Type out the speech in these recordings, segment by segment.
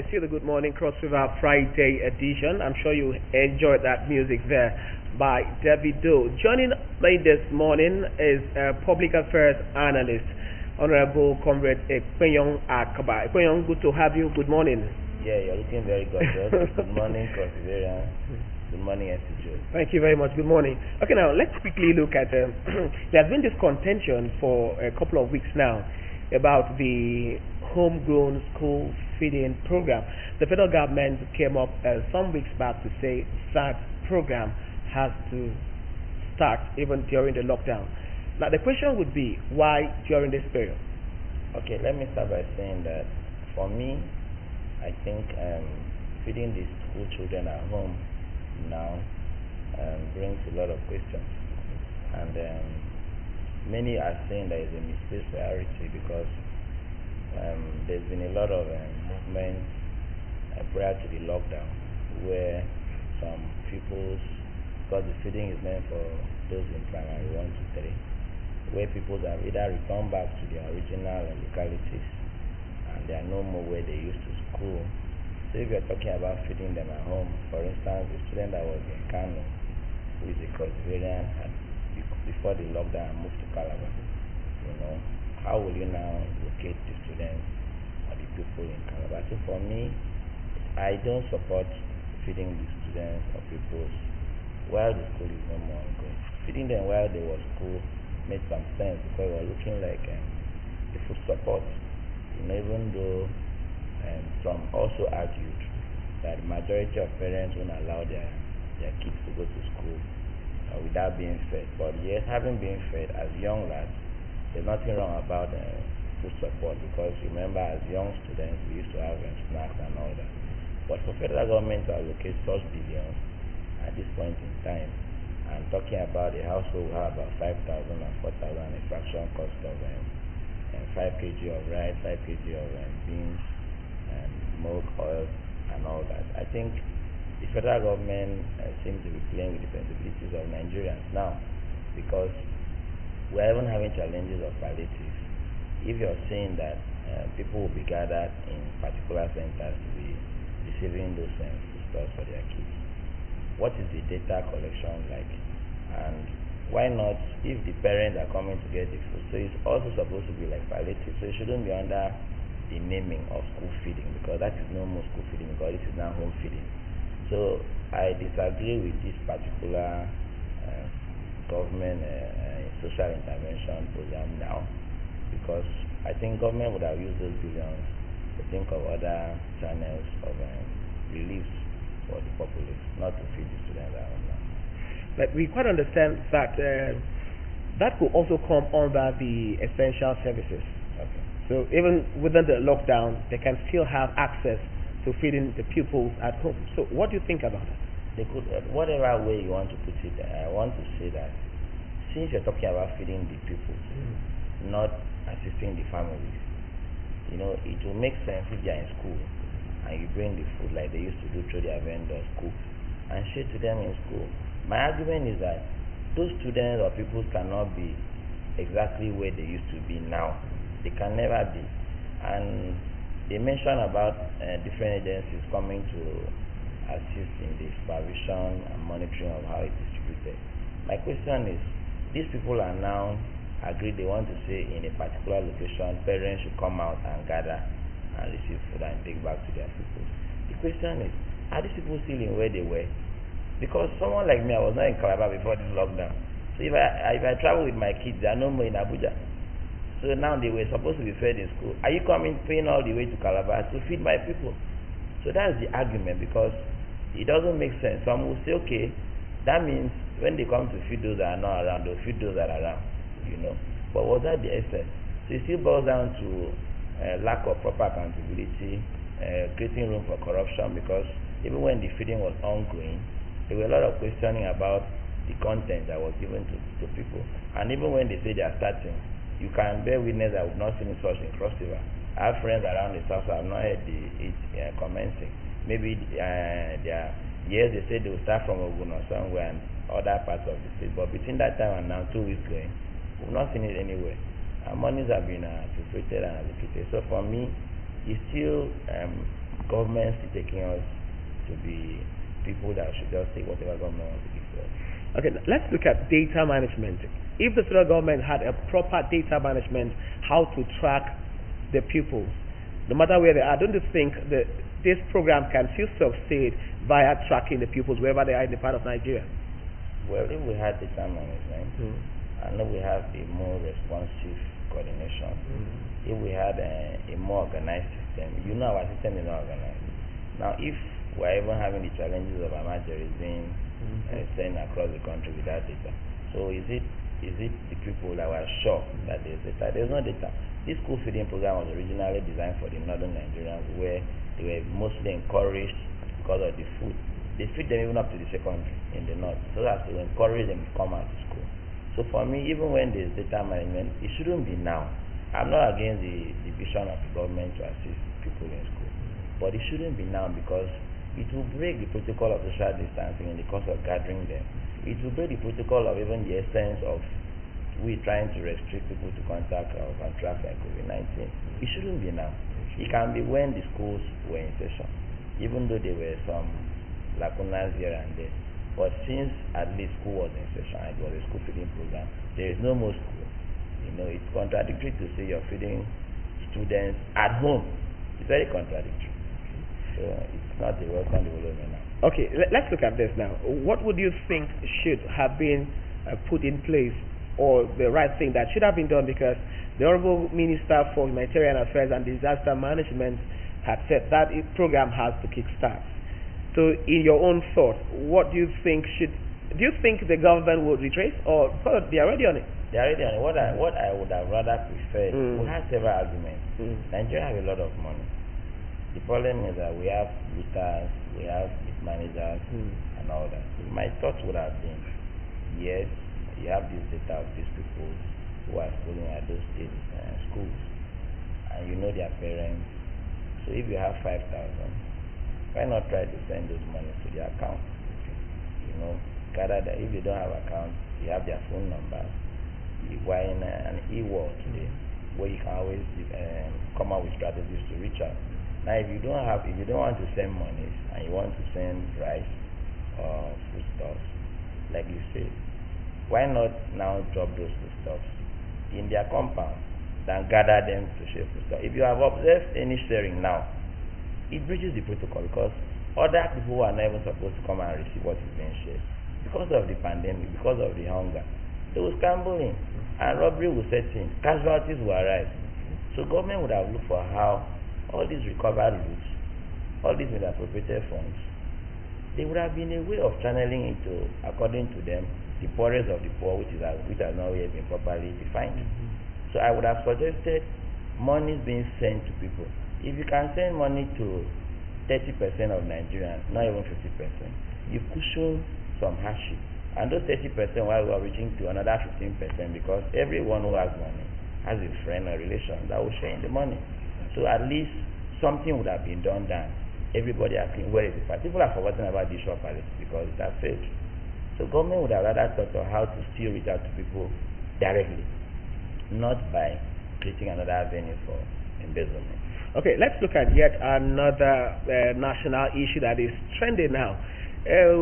It's still the Good Morning Crossover Friday edition. I'm sure you enjoyed that music there by David Doe. Joining me this morning is public affairs analyst, Honorable Comrade Inyang Akaba. Inyang, good to have you. Good morning. Yeah, you're looking very gorgeous. Good morning, Crossivarian. Good morning, SCJ. Thank you very much. Good morning. Okay, now let's quickly look at there has been this contention for a couple of weeks now about the homegrown school feeding program. The federal government came up some weeks back to say that program has to start even during the lockdown. Now the question would be, why during this period? Okay, let me start by saying that for me, I think feeding the school children at home now brings a lot of questions, and many are saying there is a misplaced priority because there's been a lot of movement prior to the lockdown where some people's, because the feeding is meant for those in primary 1 to 3, where people have either returned back to their original localities and they are no more where they used to school. So if you're talking about feeding them at home, for instance, the student that was in Kano, who is a Crossivarian, had before the lockdown moved to Calabar, how will you now locate the students or the people in Calabar? So for me, I don't support feeding the students or people while the school is no more ongoing. Feeding them while they were school made some sense because we were looking like the food support. Even though some also argued that the majority of parents won't allow their kids to go to school without being fed. But yes, having been fed as young lads, there's nothing wrong about food support because remember, as young students, we used to have snacks and all that. But for federal government to allocate such billions at this point in time, and talking about a household will have about 5,000 and 4,000 a fraction cost of 5 kg of rice, 5 kg of beans, and milk, oil, and all that. I think the federal government seems to be playing with the sensibilities of Nigerians now, because we're even having challenges of palliative. If you're saying that people will be gathered in particular centers to be receiving those foodstuffs for their kids, what is the data collection like? And why not, if the parents are coming to get the food, so it's also supposed to be like palliative, so it shouldn't be under the naming of school feeding, because that is no more school feeding, because this is now home feeding. So I disagree with this particular government social intervention program now, because I think government would have used those billions to think of other channels of relief for the populace, not to feed the students at home now. But we quite understand that that could also come under the essential services. Okay. So even within the lockdown, they can still have access to feeding the pupils at home. So what do you think about that? They could, whatever way you want to put it, I want to say that since you're talking about feeding the pupils, not assisting the families, it will make sense if they're in school and you bring the food like they used to do through their vendors, cook, and share to them in school. My argument is that those students or pupils cannot be exactly where they used to be now. They can never be. And they mentioned about different agencies coming to assist in the supervision and monitoring of how it's distributed. My question is, these people are now agreed they want to say in a particular location, parents should come out and gather and receive food and take back to their people. The question is, are these people still in where they were? Because someone like me, I was not in Calabar before this lockdown. So if I travel with my kids, they are no more in Abuja. So now they were supposed to be fed in school. Are you paying all the way to Calabar to feed my people? So that's the argument, because it doesn't make sense. Some will say, okay, that means when they come to feed those that are not around, they'll feed those that are around, But was that the essence? So it still boils down to lack of proper accountability, creating room for corruption, because even when the feeding was ongoing, there were a lot of questioning about the content that was given to people. And even when they say they are starting, you can bear witness that I have not seen such in Cross River. I have friends around the south, so I have not heard it commencing. Maybe yes, they say they will start from Ogun or somewhere and other parts of the state, but between that time and now, 2 weeks going, we've not seen it anywhere. Our monies have been appropriated and allocated. So for me, it's still government still taking us to be people that should just take whatever government wants to give to us. Okay, let's look at data management. If the federal government had a proper data management, how to track the pupils, no matter where they are, don't you think that this program can still succeed via tracking the pupils wherever they are in the part of Nigeria? Well, if we had data management, I know we have a more responsive coordination. If we had a more organized system, our system is not organized. Now, if we're even having the challenges of emergencies being sent across the country without data, so is it the people that were sure that there's data? There's no data. This school feeding program was originally designed for the northern Nigerians, where they were mostly encouraged because of the food. They feed them even up to the secondary in the north, so as to encourage them to come out to school. So for me, even when there's data management, it shouldn't be now. I'm not against the vision of the government to assist people in school, but it shouldn't be now, because it will break the protocol of social distancing in the course of gathering them. It will break the protocol of even the essence of we trying to restrict people to contact or contract like COVID-19. It shouldn't be now. It can be when the schools were in session, even though there were some lacunas here and there. But since at least school was in session, it was a school feeding program, there is no more school. It's contradictory to say you're feeding students at home. It's very contradictory. So it's not a welcome development now. Okay, let's look at this now. What would you think should have been put in place, or the right thing that should have been done? Because the Honorable Minister for Humanitarian Affairs and Disaster Management had said that program has to kickstart. So in your own thought, what do you think do you think the government would retrace, or they're already on it? They're already on it. What I would have rather preferred, we have several arguments. Nigeria have a lot of money. The problem is that we have looters, we have managers, and all that. So my thoughts would have been, yes, you have this data of these people who are schooling at those state schools, and you know their parents. So if you have 5,000, why not try to send those money to their account? Gather that if they don't have account, you have their phone number. We're in an e-world today, where you can always come up with strategies to reach out. Now, if you don't want to send money and you want to send rice or foodstuffs, like you said, why not now drop those foodstuffs in their compound than gather them to share foodstuffs? If you have observed any sharing now, it breaches the protocol, because other people who are not even supposed to come and receive what is being shared, because of the pandemic, because of the hunger, they will scramble in and robbery will set in, casualties will arise. So government would have looked for how all these recovered loot, all these misappropriated funds, they would have been a way of channeling into, according to them, the poorest of the poor, which has not yet been properly defined. So I would have suggested money being sent to people. If you can send money to 30% of Nigerians, not even 50%, you cushion some hardship. And those 30%, while we are reaching to another 15%, because everyone who has money has a friend or relation that will share in the money. So at least something would have been done. Everybody has been, where is the part? People have forgotten about the issue of politics because it has failed. So government would have rather thought of how to still reach out to people directly, not by creating another avenue for embezzlement. Okay, let's look at yet another national issue that is trending now.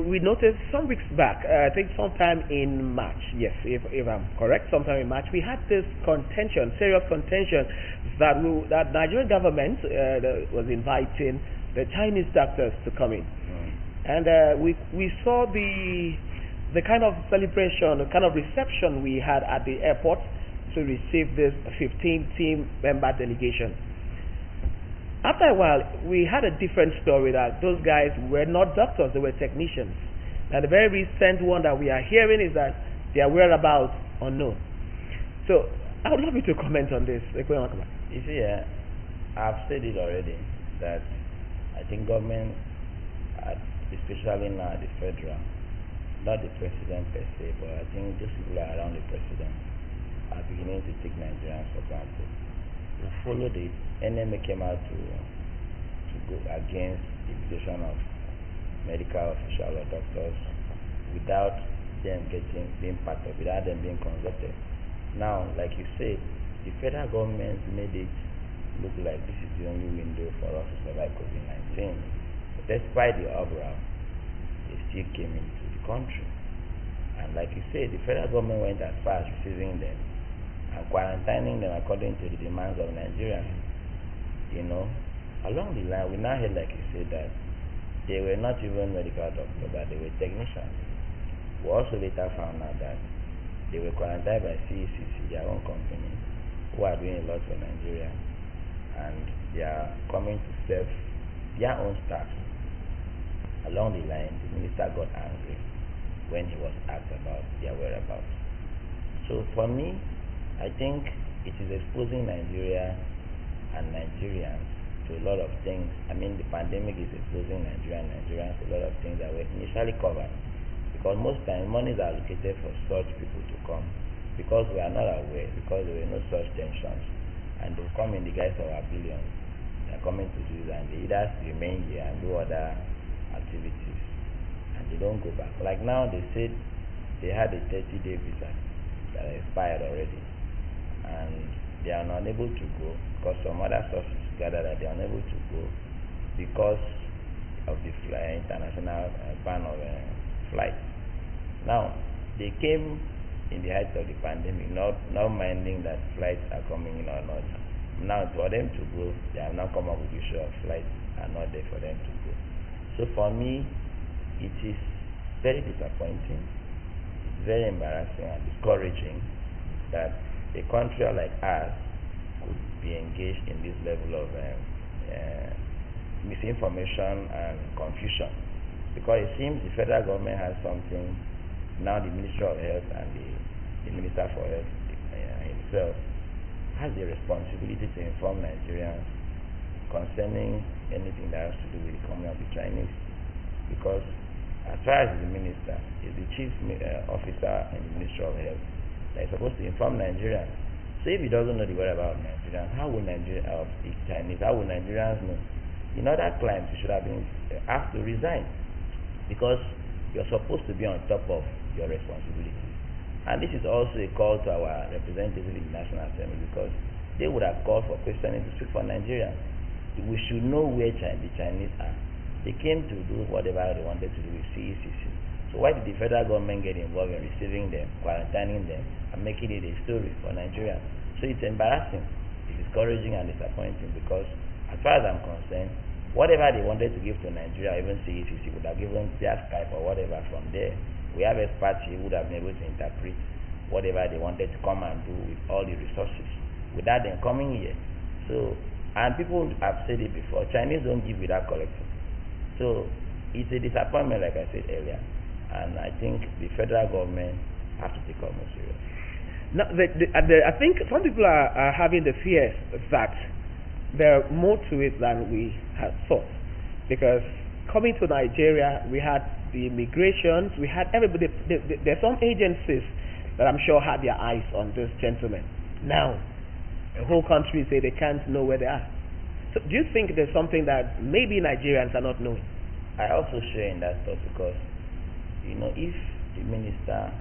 We noticed some weeks back, I think sometime in March, yes, if I'm correct, sometime in March, we had this contention, serious contention, that Nigerian government was inviting the Chinese doctors to come in. And we saw the kind of celebration, the kind of reception we had at the airport to receive this 15-team member delegation. After a while, we had a different story that those guys were not doctors, they were technicians. And the very recent one that we are hearing is that their whereabouts unknown. So, I would love you to comment on this. You see, I've said it already, that I think government, especially now the federal, not the president per se, but I think those people around the president are beginning to take Nigerians for granted. We followed it. NMA came out to go against the invitation of medical officials or doctors without them being part of it, without them being consulted. Now, like you said, the federal government made it looked like this is the only window for us to survive COVID-19. But despite the overall, they still came into the country. And like you said, the federal government went as far as receiving them and quarantining them according to the demands of Nigerians. Along the line, we now heard, like you said, that they were not even medical doctors, that they were technicians. We also later found out that they were quarantined by CECC, their own company, who are doing a lot for Nigeria, and they are coming to serve their own staff. Along the line, the minister got angry when he was asked about their whereabouts. So for me, I think it is exposing Nigeria and Nigerians to a lot of things. I mean, the pandemic is exposing Nigeria and Nigerians to a lot of things that were initially covered. Because most times, money is allocated for such people to come. Because we are not aware, because there were no such tensions. And they come in the guise of our billions. They are coming to do that, and they either remain here and do other activities, and they don't go back. Like now, they said they had a 30-day visa that expired already, and they are unable to go because some other sources gather that they are unable to go because of the international ban of flights. Now, they came in the height of the pandemic, not minding that flights are coming in or not. Now, for them to go, they have now come up with the issue of flights are not there for them to go. So for me, it is very disappointing, it's very embarrassing and discouraging that a country like ours could be engaged in this level of misinformation and confusion. Because it seems the federal government has something, now the Ministry of Health and the Minister for Health himself has the responsibility to inform Nigerians concerning anything that has to do with the coming of the Chinese, because as far as the minister is the chief officer in the Ministry of Health that is supposed to inform Nigerians. So if he doesn't know the whereabouts of Nigerians, how will the Chinese, how will Nigerians know? In other climes, you should have been asked to resign, because you're supposed to be on top of your responsibilities. And this is also a call to our representatives in the National Assembly, because they would have called for questioning to speak for Nigerians. We should know where the Chinese are. They came to do whatever they wanted to do with CECC. So why did the federal government get involved in receiving them, quarantining them, and making it a story for Nigerians? So it's embarrassing, it's discouraging and disappointing, because as far as I'm concerned, whatever they wanted to give to Nigeria, even CECC would have given their Skype or whatever from there. We have experts here who would have been able to interpret whatever they wanted to come and do with all the resources without them coming here. So, and people have said it before, Chinese don't give without collecting. So it's a disappointment, like I said earlier, and I think the federal government has to take it more serious. Now, I think some people are having the fear that there are more to it than we had thought, because coming to Nigeria, we had the immigrations, we had everybody. There are some agencies that I'm sure had their eyes on this gentleman. Now, the whole country say they can't know where they are. So do you think there's something that maybe Nigerians are not knowing? I also share in that thought, because if the minister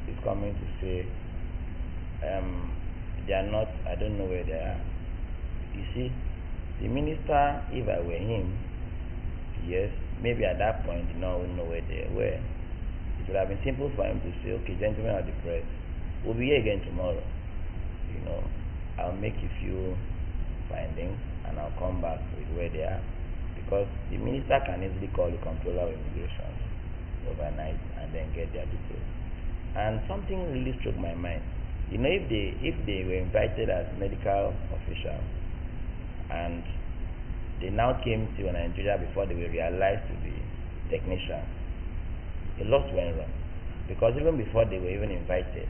is coming to say they are not, I don't know where they are. You see, the minister, if I were him, yes, maybe at that point he wouldn't know where they were. It would have been simple for him to say, okay, gentlemen of the press, we'll be here again tomorrow. I'll make a few findings and I'll come back with where they are. Because the minister can easily call the controller of immigration overnight and then get their details. And something really struck my mind. If they were invited as medical officials and they now came to Nigeria before they were realized to be technicians, a lot went wrong. Because even before they were even invited,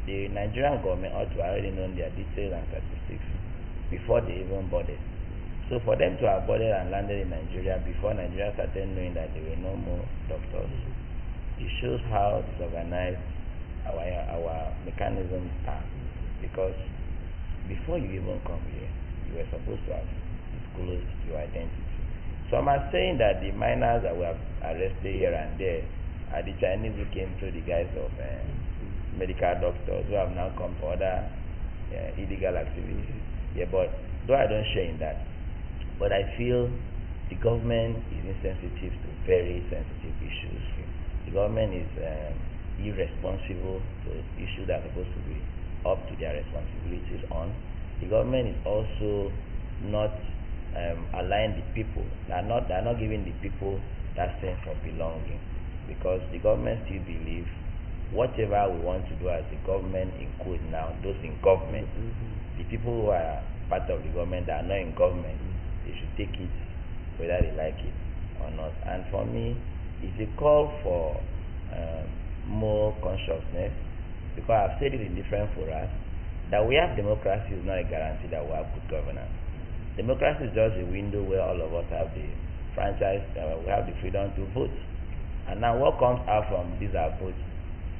the Nigerian government ought to have already known their details and statistics before they even boarded. So for them to have boarded and landed in Nigeria before Nigeria started knowing that there were no more doctors, it shows how disorganized our mechanisms are. Because before you even come here, you were supposed to have disclosed your identity. Some are saying that the minors that were arrested here and there are the Chinese who came through the guise of medical doctors who have now come for other illegal activities. Yeah, but though I don't share in that, but I feel the government is insensitive to very sensitive issues. The government is irresponsible to issues that are supposed to be up to their responsibilities on. The government is also not allowing the people. They are not giving the people that sense of belonging, because the government still believes whatever we want to do as the government include now those in government. The people who are part of the government that are not in government, they should take it whether they like it or not. And for me, it's a call for more consciousness, because I've said it in different forums that we have democracy is not a guarantee that we have good governance. Democracy is just a window where all of us have the franchise, we have the freedom to vote. And now what comes out from these votes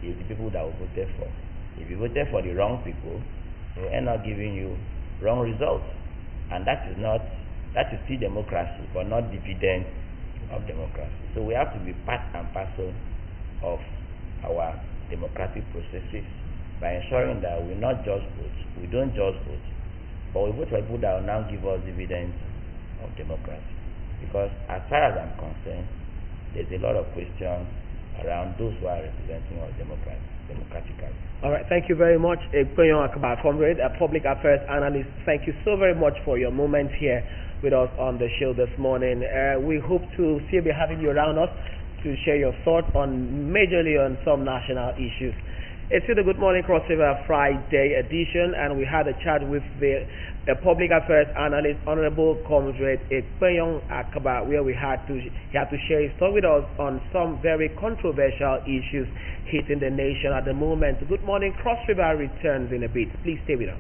is the people that we voted for. If you voted for the wrong people, they will end up giving you wrong results. And that is still democracy, but not dividend of democracy. So we have to be part and parcel of our democratic processes by ensuring that we not just vote, we don't just vote, but we vote for people that will now give us dividends of democracy. Because as far as I'm concerned, there's a lot of questions around those who are representing us democratically. All right, thank you very much, Inyang Akaba, comrade, a public affairs analyst. Thank you so very much for your moment here with us on the show this morning. We hope to still be having you around us to share your thoughts majorly on some national issues. It's still the Good Morning Cross River Friday edition, and we had a chat with the public affairs analyst, Honorable Comrade Inyang Akaba, where he had to share his thought with us on some very controversial issues hitting the nation at the moment. Good Morning Cross River returns in a bit. Please stay with us.